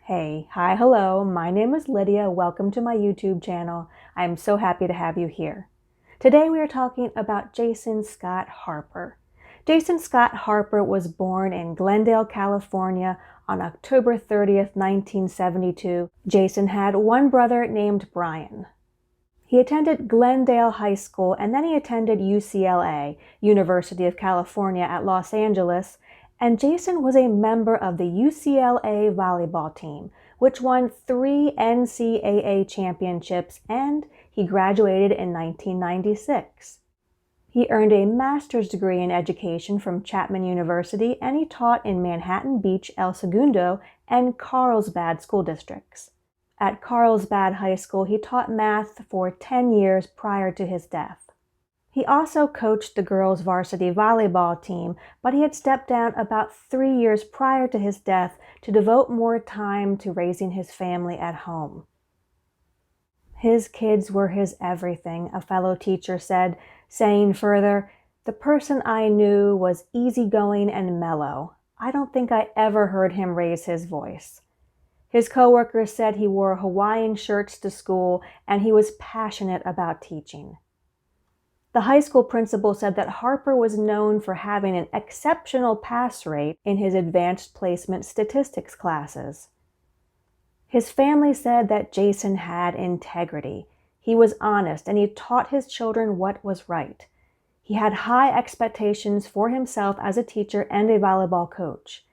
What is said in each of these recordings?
Hello, my name is Lydia. Welcome to my YouTube channel. I'm so happy to have you here. Today we are talking about Jason Scott Harper. Jason Scott Harper was born in Glendale, California on October 30th, 1972. Jason had one brother named Brian. He attended Glendale High School and then he attended UCLA, University of California at Los Angeles, and Jason was a member of the UCLA volleyball team, which won 3 NCAA championships, and he graduated in 1996. He earned a master's degree in education from Chapman University, and he taught in Manhattan Beach, El Segundo, and Carlsbad school districts. At Carlsbad High School, he taught math for 10 years prior to his death. He also coached the girls' varsity volleyball team, but he had stepped down about 3 years prior to his death to devote more time to raising his family at home. His kids were his everything, a fellow teacher said, saying further, "The person I knew was easygoing and mellow. I don't think I ever heard him raise his voice." His coworkers said he wore Hawaiian shirts to school and he was passionate about teaching. The high school principal said that Harper was known for having an exceptional pass rate in his advanced placement statistics classes. His family said that Jason had integrity. He was honest and he taught his children what was right. He had high expectations for himself as a teacher and a volleyball coach.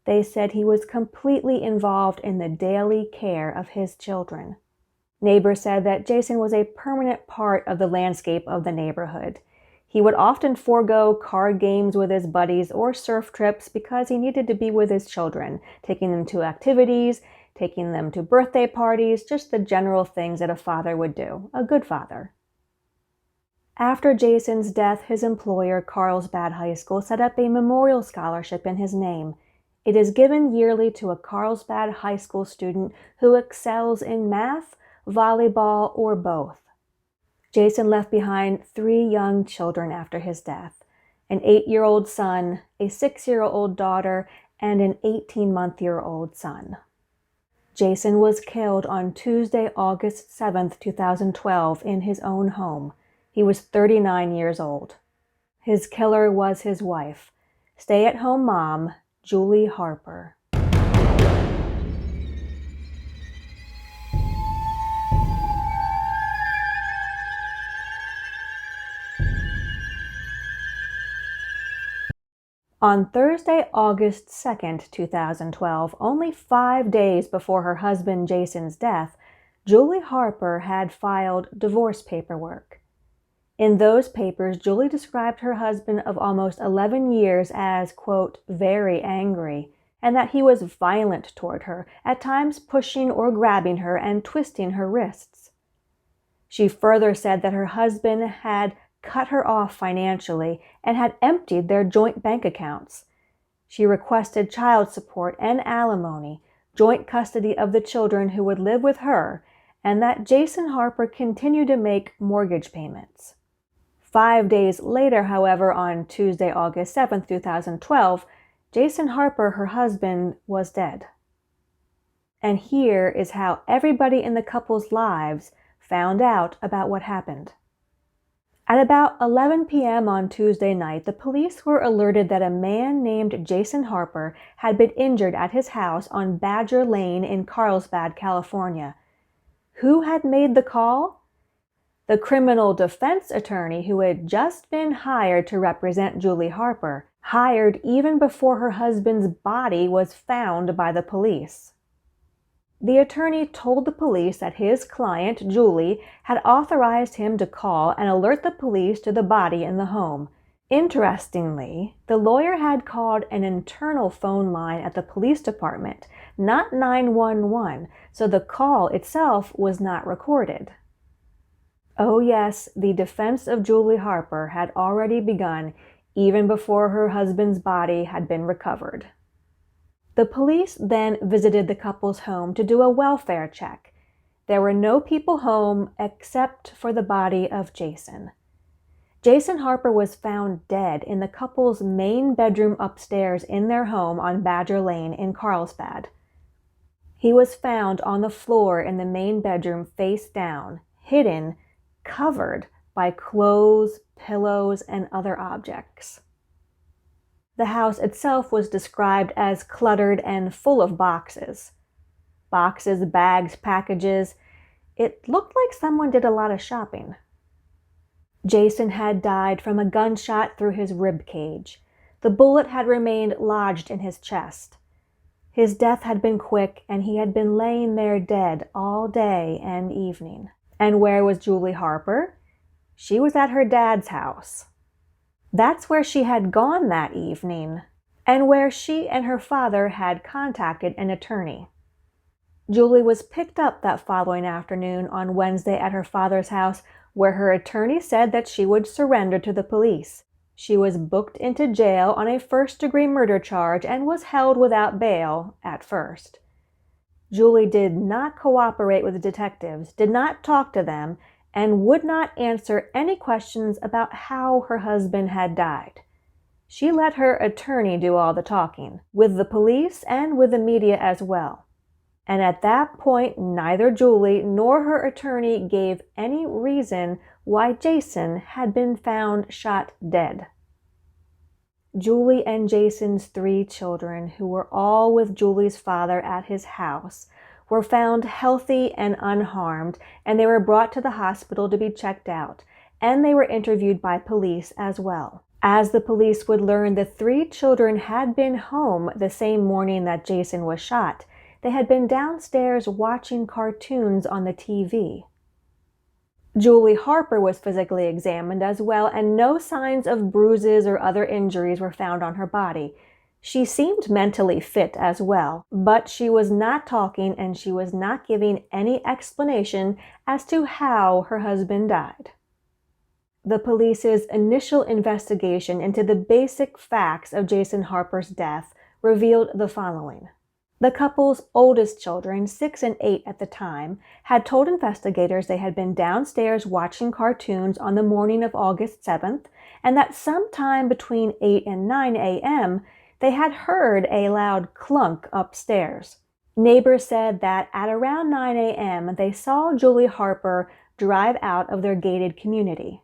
They said he was completely involved in the daily care of his children. Neighbors said that Jason was a permanent part of the landscape of the neighborhood. He would often forego card games with his buddies or surf trips because he needed to be with his children, taking them to activities, taking them to birthday parties, just the general things that a father would do, a good father. After Jason's death, his employer, Carlsbad High School, set up a memorial scholarship in his name. It is given yearly to a Carlsbad High School student who excels in math, volleyball, or both. Jason left behind 3 young children after his death, an 8-year-old son, a 6-year-old daughter, and an 18-month-old son. Jason was killed on Tuesday, August 7th, 2012, in his own home. He was 39 years old. His killer was his wife, stay-at-home mom, Julie Harper. On Thursday, August 2nd, 2012, only 5 days before her husband Jason's death, Julie Harper had filed divorce paperwork. In those papers, Julie described her husband of almost 11 years as, quote, very angry, and that he was violent toward her, at times pushing or grabbing her and twisting her wrists. She further said that her husband had cut her off financially and had emptied their joint bank accounts. She requested child support and alimony, joint custody of the children who would live with her, and that Jason Harper continued to make mortgage payments. 5 days later, however, on Tuesday, August 7th, 2012, Jason Harper, her husband, was dead. And here is how everybody in the couple's lives found out about what happened. At about 11 p.m. on Tuesday night, the police were alerted that a man named Jason Harper had been injured at his house on Badger Lane in Carlsbad, California. Who had made the call? The criminal defense attorney who had just been hired to represent Julie Harper, hired even before her husband's body was found by the police. The attorney told the police that his client, Julie, had authorized him to call and alert the police to the body in the home. Interestingly, the lawyer had called an internal phone line at the police department, not 911, so the call itself was not recorded. Oh yes, the defense of Julie Harper had already begun even before her husband's body had been recovered. The police then visited the couple's home to do a welfare check. There were no people home except for the body of Jason. Jason Harper was found dead in the couple's main bedroom upstairs in their home on Badger Lane in Carlsbad. He was found on the floor in the main bedroom face down, hidden, covered by clothes, pillows, and other objects. The house itself was described as cluttered and full of boxes. Boxes, bags, packages. It looked like someone did a lot of shopping. Jason had died from a gunshot through his rib cage. The bullet had remained lodged in his chest. His death had been quick, and he had been laying there dead all day and evening. And where was Julie Harper? She was at her dad's house. That's where she had gone that evening, and where she and her father had contacted an attorney. Julie was picked up that following afternoon on Wednesday at her father's house, where her attorney said that she would surrender to the police. She was booked into jail on a first-degree murder charge and was held without bail at first. Julie did not cooperate with the detectives, did not talk to them, and would not answer any questions about how her husband had died. She let her attorney do all the talking, with the police and with the media as well. And at that point, neither Julie nor her attorney gave any reason why Jason had been found shot dead. Julie and Jason's 3 children, who were all with Julie's father at his house, were found healthy and unharmed, and they were brought to the hospital to be checked out, and they were interviewed by police as well. As the police would learn, the 3 children had been home the same morning that Jason was shot. They had been downstairs watching cartoons on the TV. Julie Harper was physically examined as well, and no signs of bruises or other injuries were found on her body. She seemed mentally fit as well, but she was not talking and she was not giving any explanation as to how her husband died. The police's initial investigation into the basic facts of Jason Harper's death revealed the following. The couple's oldest children, 6 and 8 at the time, had told investigators they had been downstairs watching cartoons on the morning of August 7th, and that sometime between 8 and 9 a.m., they had heard a loud clunk upstairs. Neighbors said that at around 9 a.m., they saw Julie Harper drive out of their gated community.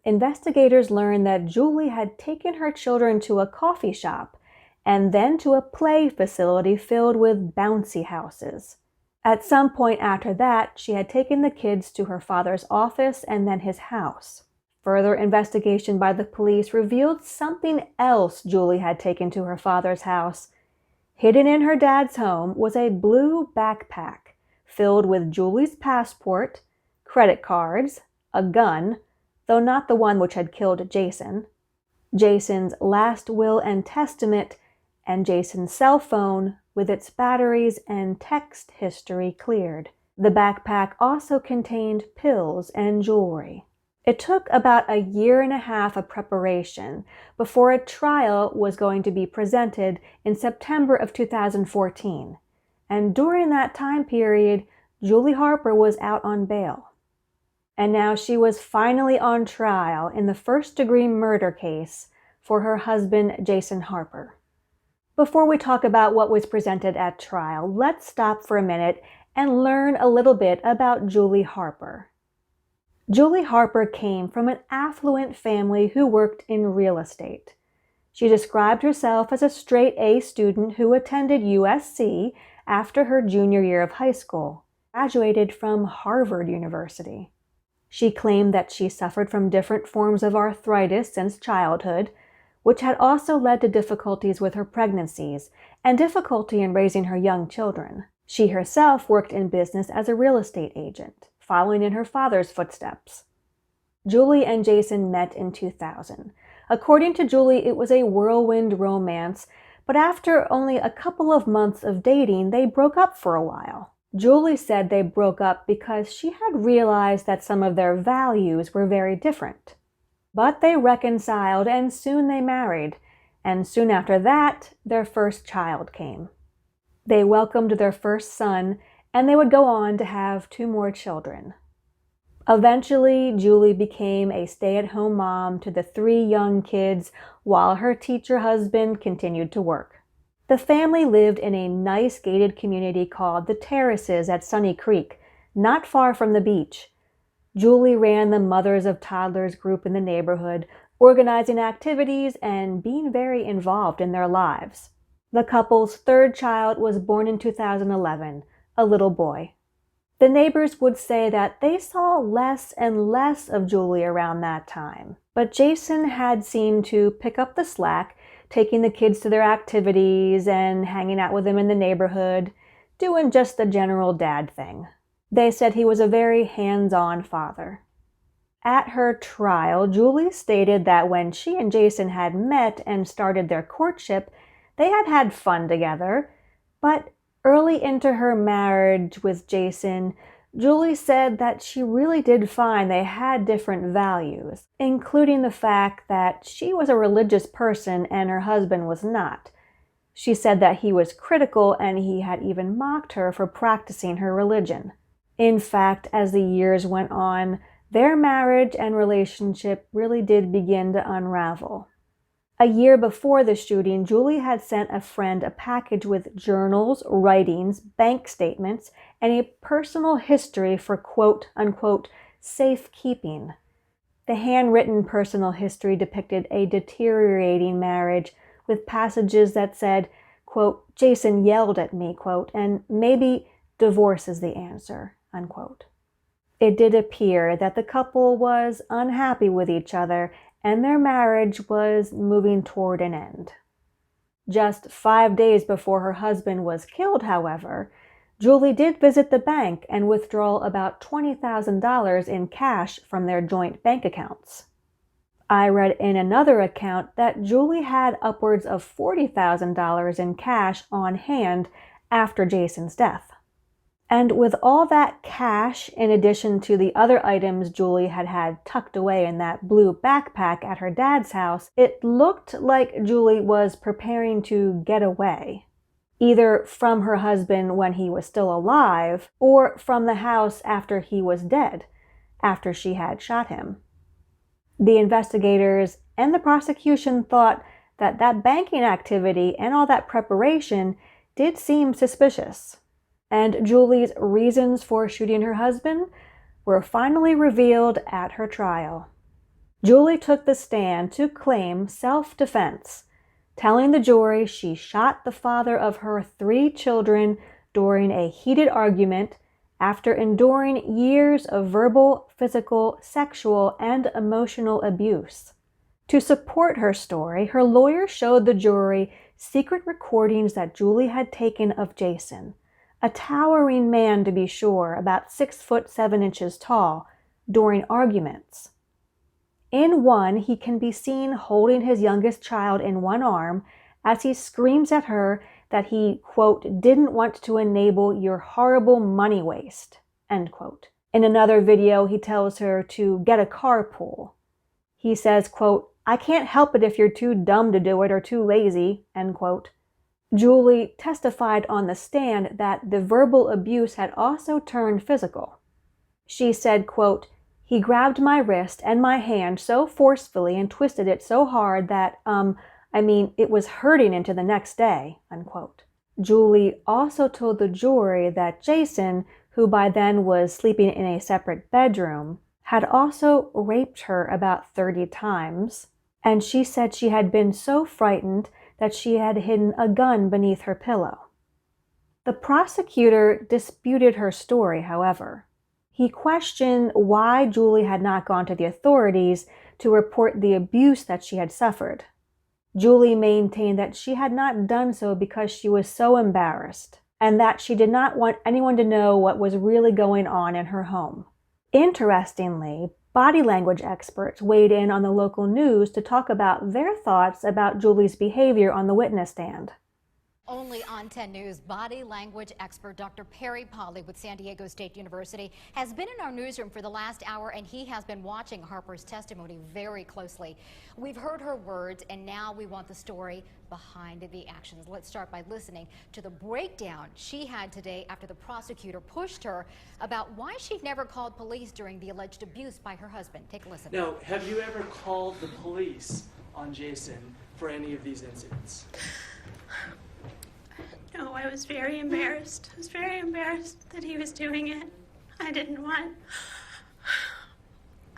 Investigators learned that Julie had taken her children to a coffee shop and then to a play facility filled with bouncy houses. At some point after that, she had taken the kids to her father's office and then his house. Further investigation by the police revealed something else Julie had taken to her father's house. Hidden in her dad's home was a blue backpack filled with Julie's passport, credit cards, a gun, though not the one which had killed Jason, Jason's last will and testament, and Jason's cell phone with its batteries and text history cleared. The backpack also contained pills and jewelry. It took about a year and a half of preparation before a trial was going to be presented in September of 2014. And during that time period, Julie Harper was out on bail. And now she was finally on trial in the first-degree murder case for her husband, Jason Harper. Before we talk about what was presented at trial, let's stop for a minute and learn a little bit about Julie Harper. Julie Harper came from an affluent family who worked in real estate. She described herself as a straight-A student who attended USC after her junior year of high school, graduated from Harvard University. She claimed that she suffered from different forms of arthritis since childhood, which had also led to difficulties with her pregnancies and difficulty in raising her young children. She herself worked in business as a real estate agent, following in her father's footsteps. Julie and Jason met in 2000. According to Julie, it was a whirlwind romance, but after only a couple of months of dating, they broke up for a while. Julie said they broke up because she had realized that some of their values were very different. But they reconciled and soon they married, and soon after that, their first child came. They welcomed their first son, and they would go on to have 2 more children. Eventually, Julie became a stay-at-home mom to the 3 young kids while her teacher husband continued to work. The family lived in a nice gated community called the Terraces at Sunny Creek, not far from the beach. Julie ran the Mothers of Toddlers group in the neighborhood, organizing activities and being very involved in their lives. The couple's third child was born in 2011, a little boy. The neighbors would say that they saw less and less of Julie around that time, but Jason had seemed to pick up the slack, taking the kids to their activities and hanging out with them in the neighborhood, doing just the general dad thing. They said he was a very hands-on father. At her trial, Julie stated that when she and Jason had met and started their courtship, they had had fun together, but early into her marriage with Jason, Julie said that she really did find they had different values, including the fact that she was a religious person and her husband was not. She said that he was critical and he had even mocked her for practicing her religion. In fact, as the years went on, their marriage and relationship really did begin to unravel. A year before the shooting, Julie had sent a friend a package with journals, writings, bank statements, and a personal history for quote-unquote safekeeping. The handwritten personal history depicted a deteriorating marriage with passages that said, quote, Jason yelled at me, quote, and maybe divorce is the answer, unquote. It did appear that the couple was unhappy with each other and their marriage was moving toward an end. Just 5 days before her husband was killed, however, Julie did visit the bank and withdraw about $20,000 in cash from their joint bank accounts. I read in another account that Julie had upwards of $40,000 in cash on hand after Jason's death. And with all that cash, in addition to the other items Julie had tucked away in that blue backpack at her dad's house, it looked like Julie was preparing to get away, either from her husband when he was still alive, or from the house after he was dead, after she had shot him. The investigators and the prosecution thought that that banking activity and all that preparation did seem suspicious. And Julie's reasons for shooting her husband were finally revealed at her trial. Julie took the stand to claim self-defense, telling the jury she shot the father of her 3 children during a heated argument after enduring years of verbal, physical, sexual, and emotional abuse. To support her story, her lawyer showed the jury secret recordings that Julie had taken of Jason, a towering man to be sure, about 6 foot 7 inches tall, during arguments. In one, he can be seen holding his youngest child in one arm as he screams at her that he, quote, didn't want to enable your horrible money waste, end quote. In another video, he tells her to get a carpool. He says, quote, I can't help it if you're too dumb to do it or too lazy, end quote. Julie testified on the stand that the verbal abuse had also turned physical. She said, quote, he grabbed my wrist and my hand so forcefully and twisted it so hard that, it was hurting into the next day, unquote. Julie also told the jury that Jason, who by then was sleeping in a separate bedroom, had also raped her about 30 times, and she said she had been so frightened that she had hidden a gun beneath her pillow. The prosecutor disputed her story, however. He questioned why Julie had not gone to the authorities to report the abuse that she had suffered. Julie maintained that she had not done so because she was so embarrassed, and that she did not want anyone to know what was really going on in her home. Interestingly, body language experts weighed in on the local news to talk about their thoughts about Julie's behavior on the witness stand. Only on 10 News, body language expert Dr. Perry Polly with San Diego State University has been in our newsroom for the last hour, and he has been watching Harper's testimony very closely. We've heard her words, and now we want the story behind the actions. Let's start by listening to the breakdown she had today after the prosecutor pushed her about why she'd never called police during the alleged abuse by her husband. Take a listen. Now, have you ever called the police on Jason for any of these incidents? No, I was very embarrassed. I was very embarrassed that he was doing it. I didn't want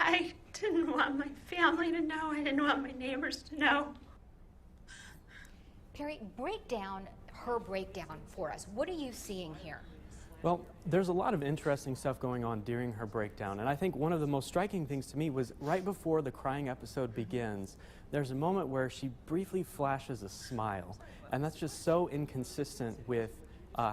my family to know. I didn't want my neighbors to know. Perry, break down her breakdown for us. What are you seeing here? Well, there's a lot of interesting stuff going on during her breakdown, and I think one of the most striking things to me was right before the crying episode begins, there's a moment where she briefly flashes a smile, and that's just so inconsistent with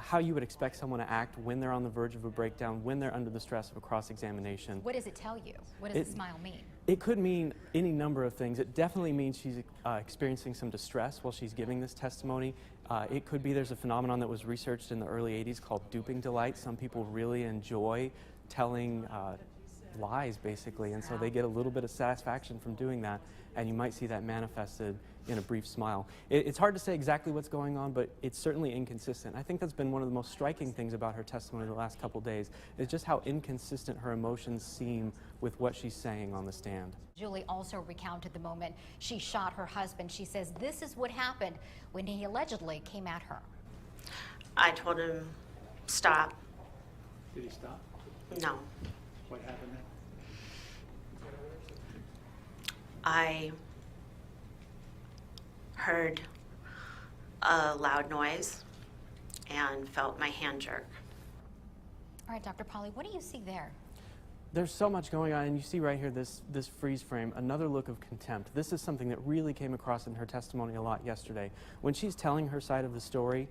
how you would expect someone to act when they're on the verge of a breakdown, when they're under the stress of a cross-examination. What does it tell you? What does the smile mean? It could mean any number of things. It definitely means she's experiencing some distress while she's giving this testimony. It could be there's a phenomenon that was researched in the early 80s called duping delight. Some people really enjoy telling lies, basically, and so they get a little bit of satisfaction from doing that, and you might see that manifested in a brief smile. It's hard to say exactly what's going on, but it's certainly inconsistent. I think that's been one of the most striking things about her testimony the last couple days, is just how inconsistent her emotions seem with what she's saying on the stand. Julie also recounted the moment she shot her husband. She says this is what happened when he allegedly came at her. I told him, stop. Did he stop? No. What happened then? I heard a loud noise and felt my hand jerk. All right, Dr. Polly, what do you see there? There's so much going on, and you see right here this freeze frame, another look of contempt. This is something that really came across in her testimony a lot yesterday. When she's telling her side of the story,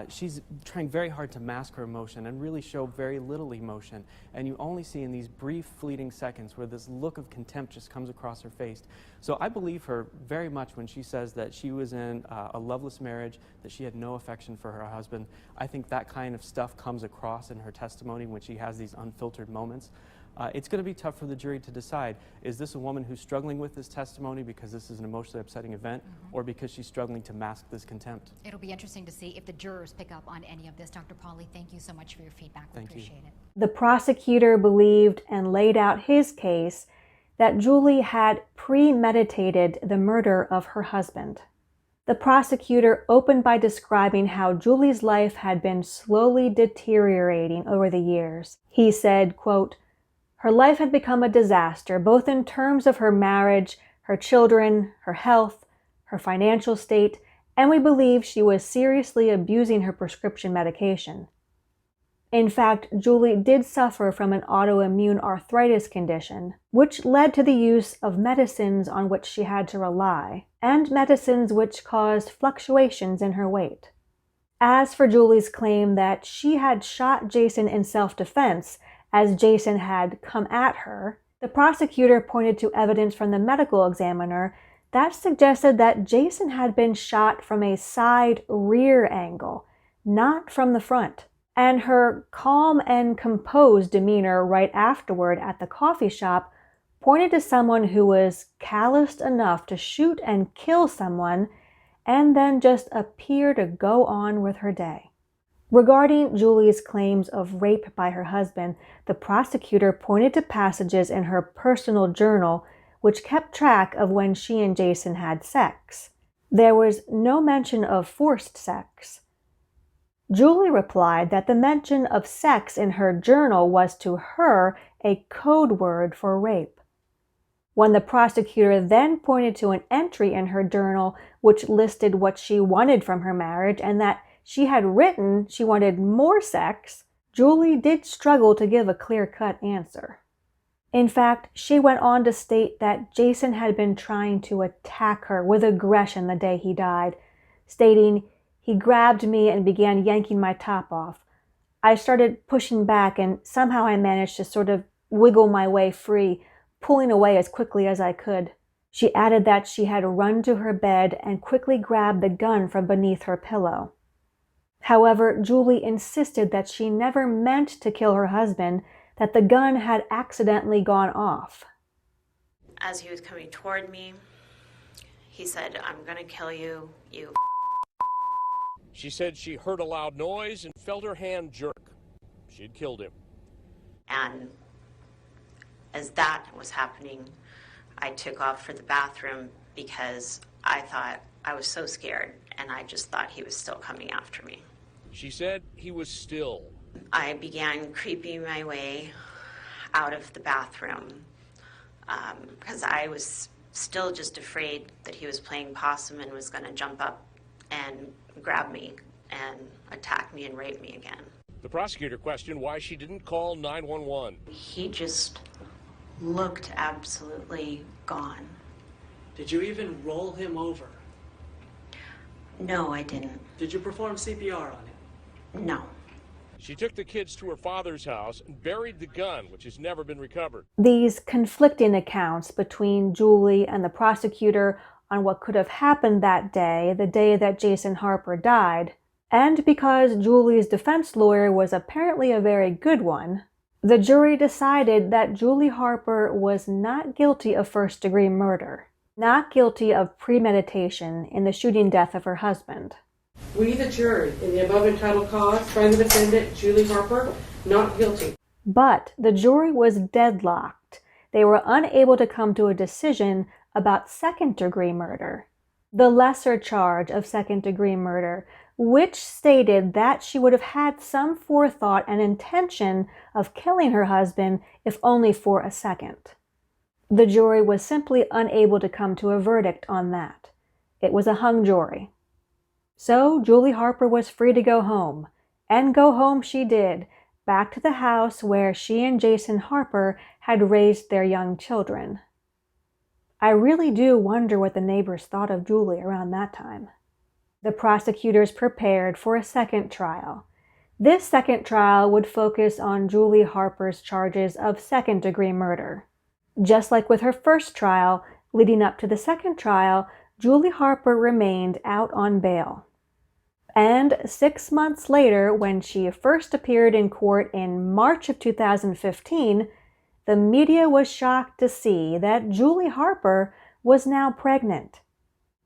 she's trying very hard to mask her emotion and really show very little emotion. And you only see in these brief, fleeting seconds where this look of contempt just comes across her face. So I believe her very much when she says that she was in a loveless marriage, that she had no affection for her husband. I think that kind of stuff comes across in her testimony when she has these unfiltered moments. It's going to be tough for the jury to decide, is this a woman who's struggling with this testimony because this is an emotionally upsetting event, or because she's struggling to mask this contempt? It'll be interesting to see if the jurors pick up on any of this. Dr. Polly, thank you so much for your feedback. We appreciate it. The prosecutor believed and laid out his case that Julie had premeditated the murder of her husband. The prosecutor opened by describing how Julie's life had been slowly deteriorating over the years. He said, quote, "Her life had become a disaster, both in terms of her marriage, her children, her health, her financial state, and we believe she was seriously abusing her prescription medication." In fact, Julie did suffer from an autoimmune arthritis condition, which led to the use of medicines on which she had to rely, and medicines which caused fluctuations in her weight. As for Julie's claim that she had shot Jason in self-defense, as Jason had come at her, the prosecutor pointed to evidence from the medical examiner that suggested that Jason had been shot from a side rear angle, not from the front. And her calm and composed demeanor right afterward at the coffee shop pointed to someone who was calloused enough to shoot and kill someone and then just appear to go on with her day. Regarding Julie's claims of rape by her husband, the prosecutor pointed to passages in her personal journal which kept track of when she and Jason had sex. There was no mention of forced sex. Julie replied that the mention of sex in her journal was to her a code word for rape. When the prosecutor then pointed to an entry in her journal which listed what she wanted from her marriage and that she had written she wanted more sex, Julie did struggle to give a clear-cut answer. In fact, she went on to state that Jason had been trying to attack her with aggression the day he died, stating, "He grabbed me and began yanking my top off. I started pushing back and somehow I managed to sort of wiggle my way free, pulling away as quickly as I could." She added that she had run to her bed and quickly grabbed the gun from beneath her pillow. However, Julie insisted that she never meant to kill her husband, that the gun had accidentally gone off. As he was coming toward me, he said, "I'm gonna kill you, you." She said she heard a loud noise and felt her hand jerk. She had killed him. And as that was happening, I took off for the bathroom because I was so scared and I just thought he was still coming after me. She said he was still. I began creeping my way out of the bathroom because I was still just afraid that he was playing possum and was going to jump up and grab me and attack me and rape me again. The prosecutor questioned why she didn't call 911. He just looked absolutely gone. Did you even roll him over? No, I didn't. Did you perform CPR on him? No. She took the kids to her father's house and buried the gun, which has never been recovered. These conflicting accounts between Julie and the prosecutor on what could have happened that day, the day that Jason Harper died, and because Julie's defense lawyer was apparently a very good one, the jury decided that Julie Harper was not guilty of first-degree murder, not guilty of premeditation in the shooting death of her husband. We, the jury, in the above entitled cause, find the defendant, Julie Harper, not guilty. But the jury was deadlocked. They were unable to come to a decision about second-degree murder, the lesser charge of second-degree murder, which stated that she would have had some forethought and intention of killing her husband if only for a second. The jury was simply unable to come to a verdict on that. It was a hung jury. So Julie Harper was free to go home, and go home she did, back to the house where she and Jason Harper had raised their young children. I really do wonder what the neighbors thought of Julie around that time. The prosecutors prepared for a second trial. This second trial would focus on Julie Harper's charges of second-degree murder. Just like with her first trial, leading up to the second trial, Julie Harper remained out on bail. And 6 months later, when she first appeared in court in March of 2015, the media was shocked to see that Julie Harper was now pregnant.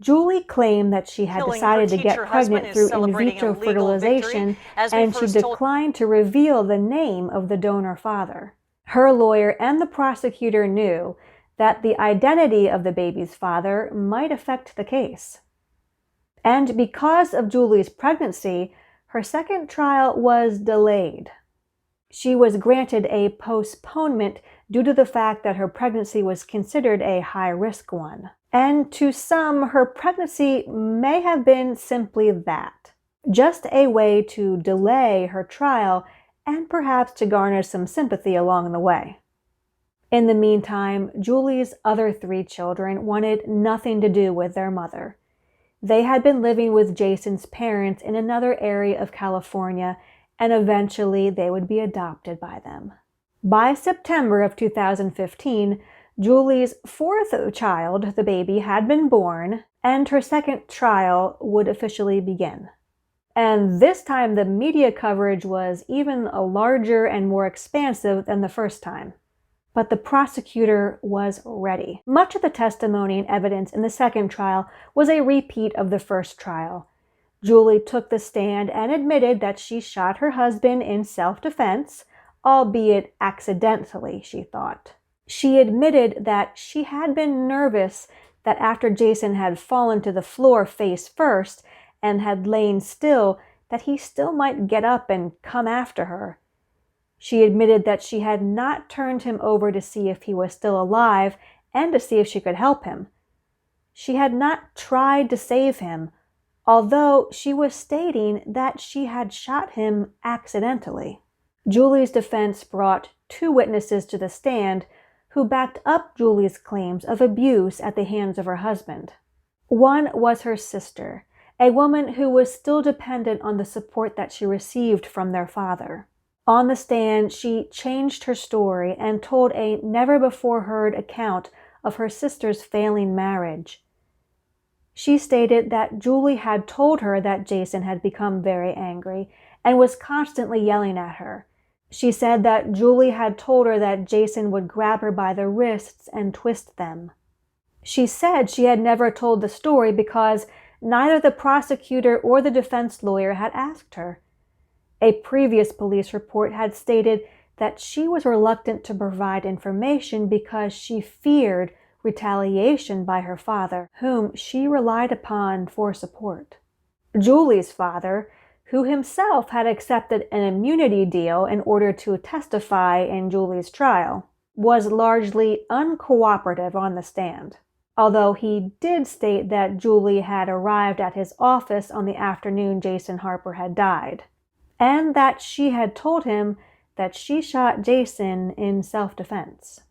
Julie claimed that she had decided to get pregnant through in vitro fertilization, and she declined to reveal the name of the donor father. Her lawyer and the prosecutor knew that the identity of the baby's father might affect the case. And because of Julie's pregnancy, her second trial was delayed. She was granted a postponement due to the fact that her pregnancy was considered a high-risk one. And to some, her pregnancy may have been simply that, just a way to delay her trial and perhaps to garner some sympathy along the way. In the meantime, Julie's other 3 children wanted nothing to do with their mother. They had been living with Jason's parents in another area of California, and eventually they would be adopted by them. By September of 2015, Julie's 4th child, the baby, had been born, and her second trial would officially begin. And this time the media coverage was even larger and more expansive than the first time. But the prosecutor was ready. Much of the testimony and evidence in the second trial was a repeat of the first trial. Julie took the stand and admitted that she shot her husband in self-defense, albeit accidentally, she thought. She admitted that she had been nervous that after Jason had fallen to the floor face first and had lain still, that he still might get up and come after her. She admitted that she had not turned him over to see if he was still alive and to see if she could help him. She had not tried to save him, although she was stating that she had shot him accidentally. Julie's defense brought 2 witnesses to the stand who backed up Julie's claims of abuse at the hands of her husband. One was her sister, a woman who was still dependent on the support that she received from their father. On the stand, she changed her story and told a never-before-heard account of her sister's failing marriage. She stated that Julie had told her that Jason had become very angry and was constantly yelling at her. She said that Julie had told her that Jason would grab her by the wrists and twist them. She said she had never told the story because neither the prosecutor or the defense lawyer had asked her. A previous police report had stated that she was reluctant to provide information because she feared retaliation by her father, whom she relied upon for support. Julie's father, who himself had accepted an immunity deal in order to testify in Julie's trial, was largely uncooperative on the stand, although he did state that Julie had arrived at his office on the afternoon Jason Harper had died, and that she had told him that she shot Jason in self-defense.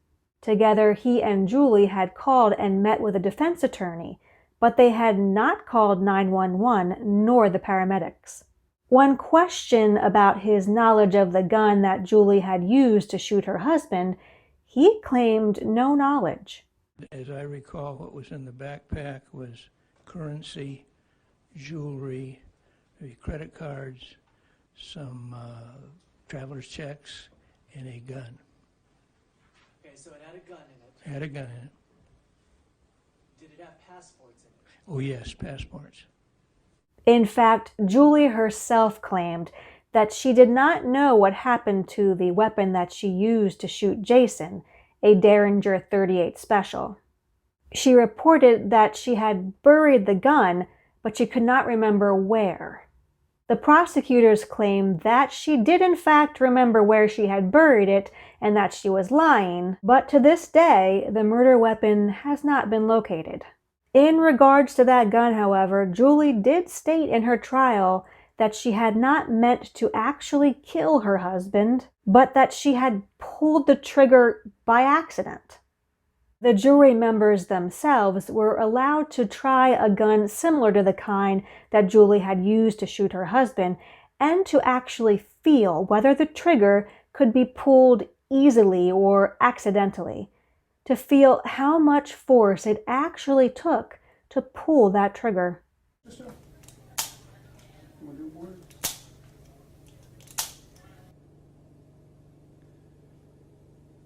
Together, he and Julie had called and met with a defense attorney, but they had not called 911 nor the paramedics. When questioned about his knowledge of the gun that Julie had used to shoot her husband, he claimed no knowledge. As I recall, what was in the backpack was currency, jewelry, maybe credit cards, some traveler's checks, and a gun. Okay, so it had a gun in it. It had a gun in it. Did it have passports in it? Oh yes, passports. In fact, Julie herself claimed that she did not know what happened to the weapon that she used to shoot Jason, a Derringer 38 Special. She reported that she had buried the gun, but she could not remember where. The prosecutors claimed that she did in fact remember where she had buried it and that she was lying, but to this day, the murder weapon has not been located. In regards to that gun, however, Julie did state in her trial that she had not meant to actually kill her husband, but that she had pulled the trigger by accident. The jury members themselves were allowed to try a gun similar to the kind that Julie had used to shoot her husband and to actually feel whether the trigger could be pulled easily or accidentally, to feel how much force it actually took to pull that trigger.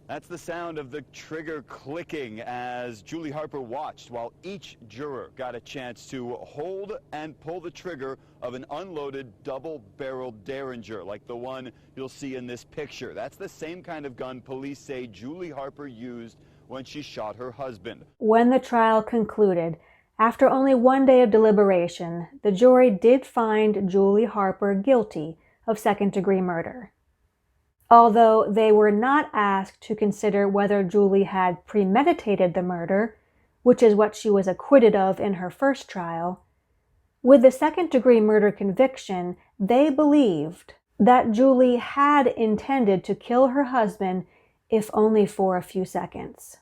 That's the sound of the trigger clicking as Julie Harper watched while each juror got a chance to hold and pull the trigger of an unloaded double-barreled Derringer like the one you'll see in this picture. That's the same kind of gun police say Julie Harper used when she shot her husband. When the trial concluded, after only one day of deliberation, the jury did find Julie Harper guilty of second-degree murder. Although they were not asked to consider whether Julie had premeditated the murder, which is what she was acquitted of in her first trial, with the second-degree murder conviction, they believed that Julie had intended to kill her husband if only for a few seconds,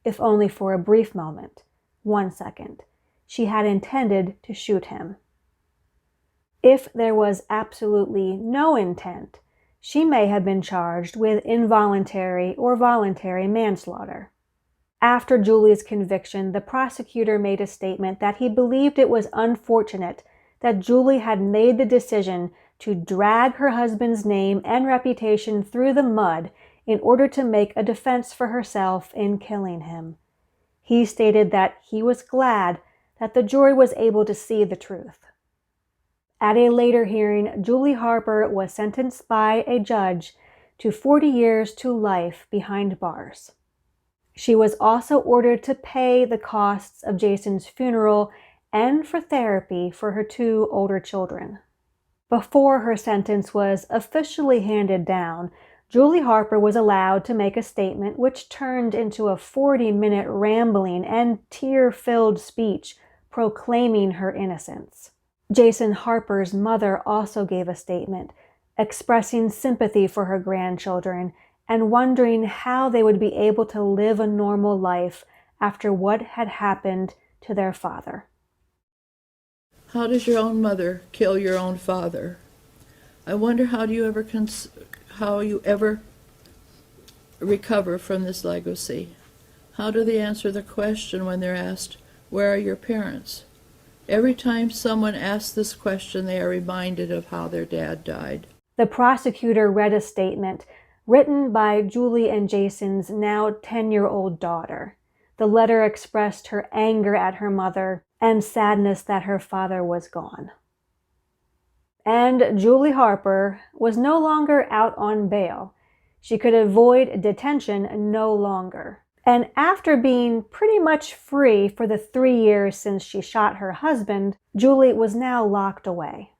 if only for a brief moment, 1 second. She had intended to shoot him. If there was absolutely no intent, she may have been charged with involuntary or voluntary manslaughter. After Julie's conviction, the prosecutor made a statement that he believed it was unfortunate that Julie had made the decision to drag her husband's name and reputation through the mud in order to make a defense for herself in killing him. He stated that he was glad that the jury was able to see the truth. At a later hearing, Julie Harper was sentenced by a judge to 40 years to life behind bars. She was also ordered to pay the costs of Jason's funeral and for therapy for her 2 older children. Before her sentence was officially handed down, Julie Harper was allowed to make a statement which turned into a 40-minute rambling and tear-filled speech proclaiming her innocence. Jason Harper's mother also gave a statement, expressing sympathy for her grandchildren and wondering how they would be able to live a normal life after what had happened to their father. How does your own mother kill your own father? I wonder how you ever recover from this legacy. How do they answer the question when they're asked, "Where are your parents?" Every time someone asks this question, they are reminded of how their dad died. The prosecutor read a statement written by Julie and Jason's now 10-year-old daughter. The letter expressed her anger at her mother and sadness that her father was gone. And Julie Harper was no longer out on bail. She could avoid detention no longer. And after being pretty much free for the 3 years since she shot her husband, Julie was now locked away.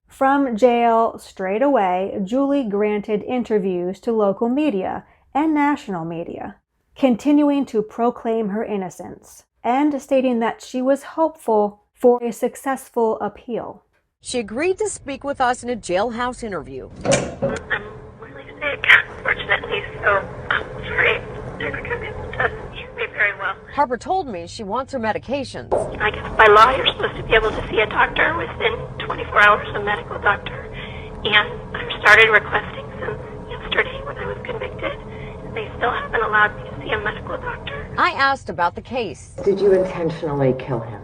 From jail straight away, Julie granted interviews to local media and national media, continuing to proclaim her innocence and stating that she was hopeful for a successful appeal. She agreed to speak with us in a jailhouse interview. I'm really sick, unfortunately, so I'm afraid they're not going to be able to use me very well. Harper told me she wants her medications. I guess by law you're supposed to be able to see a doctor within 24 hours, a medical doctor. And I've started requesting since yesterday when I was convicted. And they still haven't allowed me to see a medical doctor. I asked about the case. Did you intentionally kill him?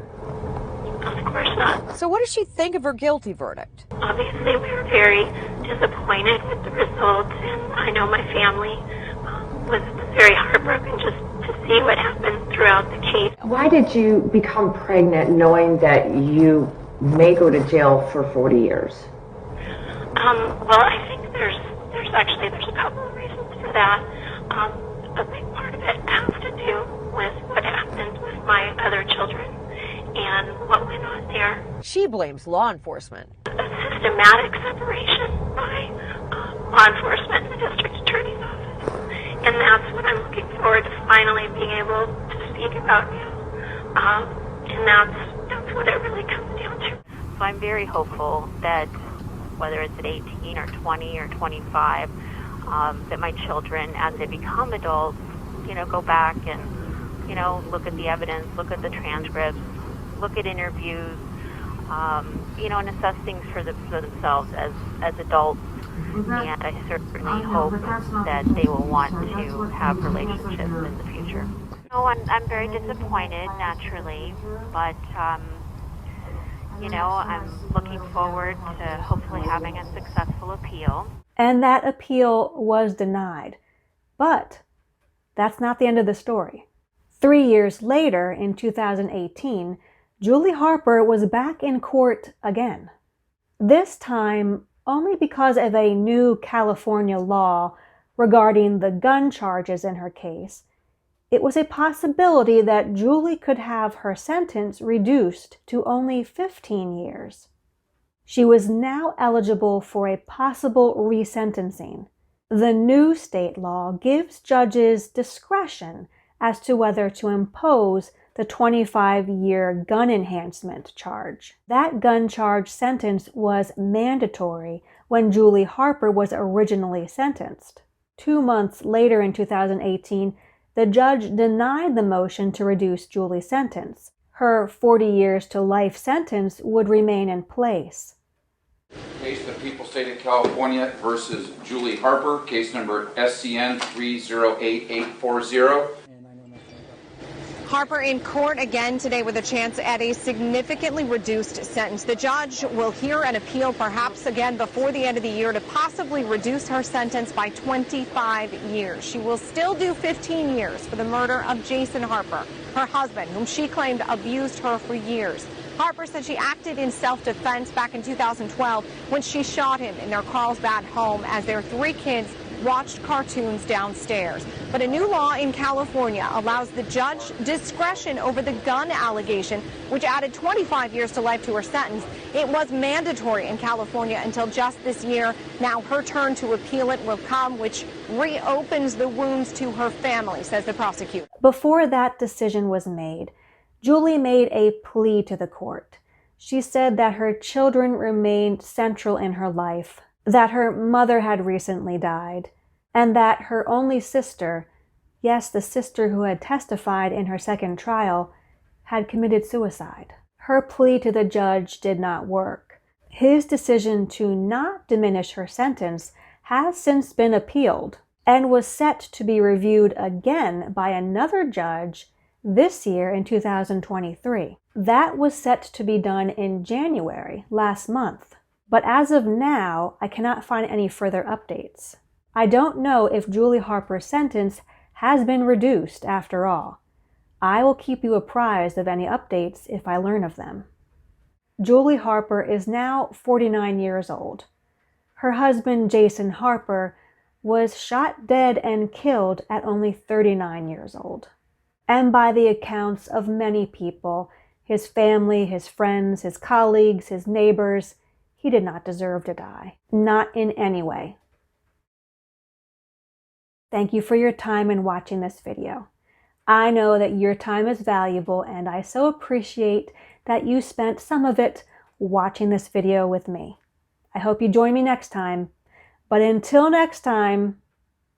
Of course not. So what does she think of her guilty verdict? Obviously we were very disappointed with the results, and I know my family was very heartbroken just to see what happened throughout the case. Why did you become pregnant knowing that you may go to jail for 40 years? Well, I think there's a couple of reasons for that. A big part of it has to do with what happened with my other children and what went on there. She blames law enforcement. A systematic separation by law enforcement and the district attorney's office. And that's what I'm looking forward to finally being able to speak about now. And that's what it really comes down to. So I'm very hopeful that whether it's at 18 or 20 or 25, that my children, as they become adults, go back and, look at the evidence, look at the transcripts, look at interviews, and assess things for themselves as adults. And I certainly hope that they will want to have relationships in the future. I'm very disappointed, naturally, but, I'm looking forward to hopefully having a successful appeal. And that appeal was denied. But that's not the end of the story. 3 years later, in 2018, Julie Harper was back in court again. This time only because of a new California law regarding the gun charges in her case. It was a possibility that Julie could have her sentence reduced to only 15 years. She was now eligible for a possible resentencing. The new state law gives judges discretion as to whether to impose the 25-year gun enhancement charge. That gun charge sentence was mandatory when Julie Harper was originally sentenced. 2 months later in 2018, the judge denied the motion to reduce Julie's sentence. Her 40 years to life sentence would remain in place. Case the People State of California versus Julie Harper, case number SCN 308840. Harper in court again today with a chance at a significantly reduced sentence. The judge will hear an appeal perhaps again before the end of the year to possibly reduce her sentence by 25 years. She will still do 15 years for the murder of Jason Harper, her husband, whom she claimed abused her for years. Harper said she acted in self-defense back in 2012 when she shot him in their Carlsbad home as their 3 kids watched cartoons downstairs. But a new law in California allows the judge discretion over the gun allegation, which added 25 years to life to her sentence. It was mandatory in California until just this year. Now her turn to appeal it will come, which reopens the wounds to her family, says the prosecutor. Before that decision was made, Julie made a plea to the court. She said that her children remained central in her life, that her mother had recently died, and that her only sister, yes, the sister who had testified in her second trial, had committed suicide. Her plea to the judge did not work. His decision to not diminish her sentence has since been appealed and was set to be reviewed again by another judge this year in 2023. That was set to be done in January, last month. But as of now, I cannot find any further updates. I don't know if Julie Harper's sentence has been reduced after all. I will keep you apprised of any updates if I learn of them. Julie Harper is now 49 years old. Her husband, Jason Harper, was shot dead and killed at only 39 years old. And by the accounts of many people, his family, his friends, his colleagues, his neighbors, He did not deserve to die. Not in any way. Thank you for your time in watching this video. I know that your time is valuable, and I so appreciate that you spent some of it watching this video with me. I hope you join me next time. But until next time,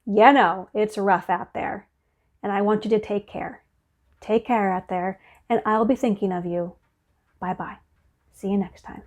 you know, it's rough out there. And I want you to take care. Take care out there, and I'll be thinking of you. Bye-bye. See you next time.